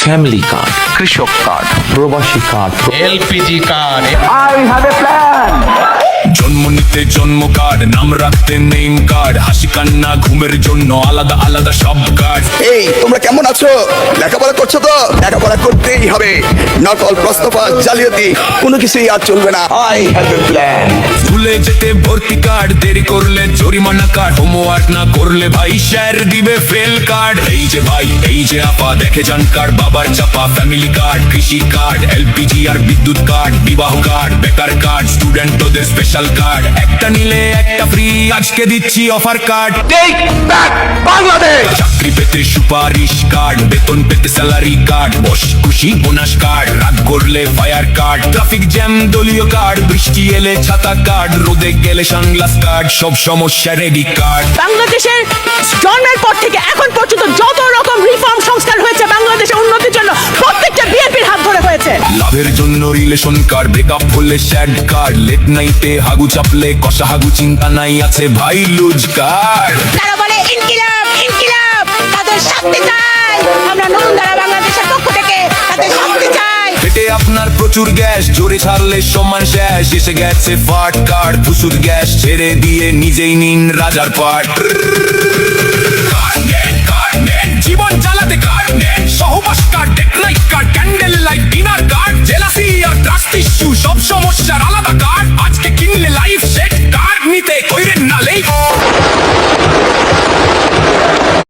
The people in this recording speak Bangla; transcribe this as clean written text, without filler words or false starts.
ফ্যামিলি কার্ড, কৃষক কার্ড, প্রবাসী কার্ড, এলপিজি কার্ড, জন্ম নিতে জন্ম কার্ড, নাম রাখতে নেম কার্ড, হাসি কান্না ঘুমের জন্য আলাদা আলাদা সব কার্ড। এই তোমরা কেমন আছো? লেখাপড়া করছো তো? লেখাপড়া করতেই হবে। নকল প্রশ্নপত্র জালিয়াতি কোনো কিছুই আর চলবে না। I have a plan. ভুলে যেতে ভর্তি কার্ড, দেরি করলে জরিমানা কার্ড, হোমওয়ার্ক না করলে ভাই স্যার দিবে ফেল কার্ড। এই যে ভাই, এই যে আপা, দেখে যান কার্ড, বাবার চাপা ফ্যামিলি কার্ড, কৃষি কার্ড, এলপিজি আর বিদ্যুৎ কার্ড, বিবাহ কার্ড, বেকার কার্ড, স্টুডেন্টদের স্পেশাল কার্ড, একটা নিলে একটা ফ্রি, আজকে দিচ্ছি offer card. Take back Bangladesh. চাকরি পেতে সুপারিশ কার্ড, বেতন পেতে স্যালারি কার্ড, বস খুশি বোনাস কার্ড, রাগ করলে ফায়ার কার্ড, ট্রাফিক জ্যাম দলীয় কার্ড, বৃষ্টি এলে ছাতা কার্ড, রোদে গেলে সানগ্লাস কার্ড, সব সমস্যা রেডি কার্ড। বাংলাদেশের জন্মের পর থেকে এখন পর্যন্ত যত রকম রিফর্ম সংস্কার হয়েছে বাংলাদেশের উন্নতির জন্য প্রত্যেকটা বিএনপির হাত ধরে হয়েছে। লাভের জন্য রিলেশন কার্ড, ব্রেকআপ হলে স্যাড কার্ড, লেট নাইটে হাগু চাপলে কষা হাগু, চিন্তা নাই আছে ভাই লুজ কার্ড। তারা বলে ইনকিলাব ইনকিলাব, তাদের শান্তি চাই। আমরা নতুন ধারা বাংলাদেশের পক্ষ থেকে তাদের শান্তি চাই। পেটে আপনার প্রচুর গ্যাস, জোরে ছাড়লে সমান শেষ, এসে গেছে ফাট কার্ড, ফুসুর গ্যাস ছেড়ে দিয়ে নিজেই নিন রাজার পাট। কার্ড নেন, জীবন চালাতে কার্ড নেন, সহবাস কার্ড, ডেট নাইট কার্ড,